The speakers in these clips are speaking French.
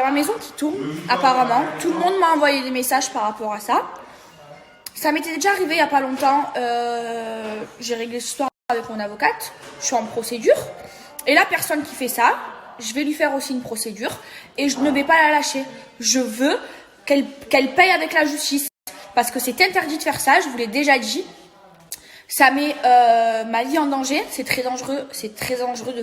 a ma maison qui tourne, apparemment. Tout le monde m'a envoyé des messages par rapport à ça. Ça m'était déjà arrivé il n'y a pas longtemps. J'ai réglé ce soir avec mon avocate. Je suis en procédure. Et la personne qui fait ça, je vais lui faire aussi une procédure. Et je ne vais pas la lâcher. Je veux qu'elle paye avec la justice. Parce que c'est interdit de faire ça, je vous l'ai déjà dit. Ça met ma vie en danger. C'est très dangereux. C'est très dangereux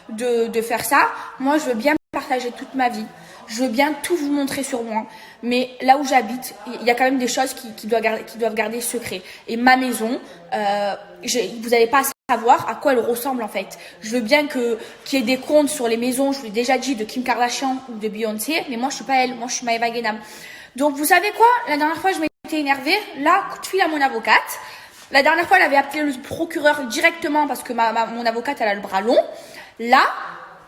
de faire ça. Moi, je veux bien partager toute ma vie. Je veux bien tout vous montrer sur moi. Mais là où j'habite, il y a quand même des choses qui doivent garder secret. Et ma maison, vous n'allez pas savoir à quoi elle ressemble en fait. Je veux bien qu'il y ait des comptes sur les maisons, je vous l'ai déjà dit, de Kim Kardashian ou de Beyoncé. Mais moi, je suis pas elle. Moi, je suis Maëva Guénam. Donc, vous savez quoi? La dernière fois, je m'étais énervée. Là, coup de fil à mon avocate. La dernière fois, elle avait appelé le procureur directement parce que mon avocate, elle a le bras long. Là,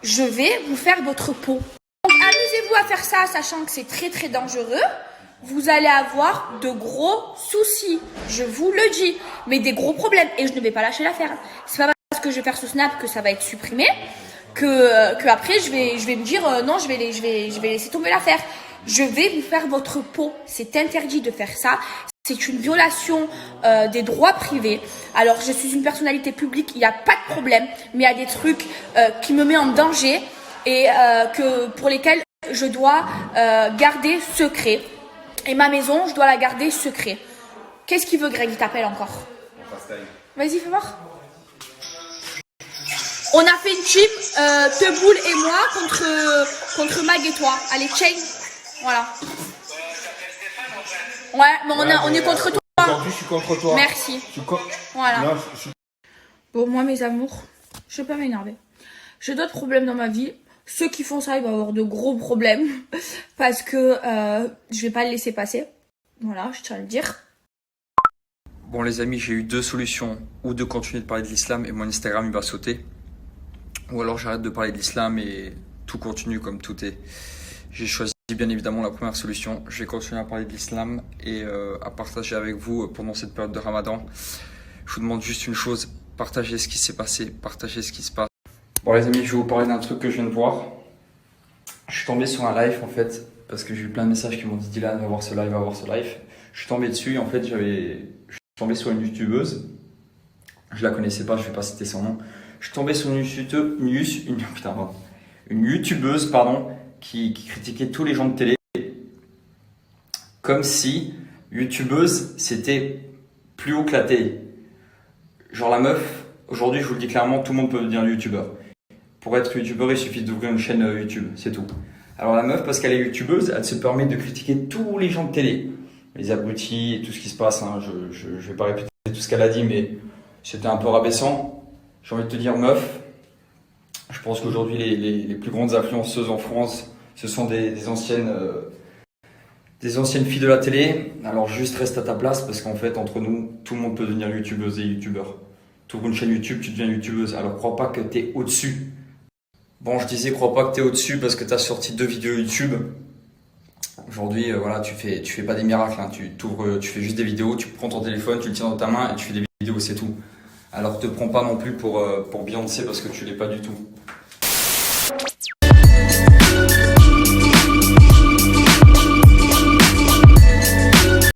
je vais vous faire votre peau. Donc, amusez-vous à faire ça, sachant que c'est très, très dangereux. Vous allez avoir de gros soucis. Je vous le dis. Mais des gros problèmes. Et je ne vais pas lâcher l'affaire. C'est pas parce que je vais faire ce snap que ça va être supprimé que après, je vais me dire non, je vais laisser tomber l'affaire. Je vais vous faire votre peau. C'est interdit de faire ça. C'est une violation des droits privés. Alors, je suis une personnalité publique, il n'y a pas de problème, mais il y a des trucs qui me mettent en danger et pour lesquels je dois garder secret. Et ma maison, je dois la garder secret. Qu'est-ce qu'il veut, Greg? Il t'appelle encore. Vas-y, fais voir. On a fait une team, Teboul et moi, contre Mag et toi. Allez, chain. Voilà. Ouais, mais on est contre toi. Aujourd'hui, je suis contre toi. Merci. Voilà. Non, Bon, moi, mes amours, je vais pas m'énerver. J'ai d'autres problèmes dans ma vie. Ceux qui font ça, ils vont avoir de gros problèmes. Parce que je vais pas le laisser passer. Voilà, je tiens à le dire. Bon les amis, j'ai eu deux solutions. Ou de continuer de parler de l'islam et mon Instagram il va sauter. Ou alors j'arrête de parler de l'islam et tout continue comme tout est. J'ai choisi bien évidemment la première solution. Je vais continuer à parler de l'islam et à partager avec vous pendant cette période de Ramadan. Je vous demande juste une chose, partagez ce qui s'est passé, partagez ce qui se passe. Bon les amis, je vais vous parler d'un truc que je viens de voir. Je suis tombé sur un live en fait, parce que j'ai eu plein de messages qui m'ont dit Dylan, va voir ce live, va voir ce live. Je suis tombé dessus et en fait je suis tombé sur une youtubeuse. Je la connaissais pas, je vais pas citer son nom. Je suis tombé sur une youtubeuse qui critiquait tous les gens de télé. Comme si youtubeuse c'était plus haut que la télé. Genre la meuf, aujourd'hui je vous le dis clairement, tout le monde peut devenir youtubeur. Pour être youtubeur, il suffit d'ouvrir une chaîne YouTube, c'est tout. Alors la meuf, parce qu'elle est youtubeuse, elle se permet de critiquer tous les gens de télé. Les abrutis et tout ce qui se passe. Hein. Je vais pas répéter tout ce qu'elle a dit, mais c'était un peu rabaissant. J'ai envie de te dire, meuf, je pense qu'aujourd'hui, les plus grandes influenceuses en France, ce sont des anciennes filles de la télé. Alors juste reste à ta place, parce qu'en fait, entre nous, tout le monde peut devenir youtubeuse et youtubeur. Tu ouvres une chaîne YouTube, tu deviens youtubeuse. Alors crois pas que tu es au-dessus. Bon, je disais, crois pas que tu es au-dessus parce que tu as sorti 2 vidéos YouTube. Aujourd'hui, voilà, tu fais pas des miracles. Hein. Tu fais juste des vidéos, tu prends ton téléphone, tu le tiens dans ta main et tu fais des vidéos, c'est tout. Alors te prends pas non plus pour Beyoncé parce que tu l'es pas du tout.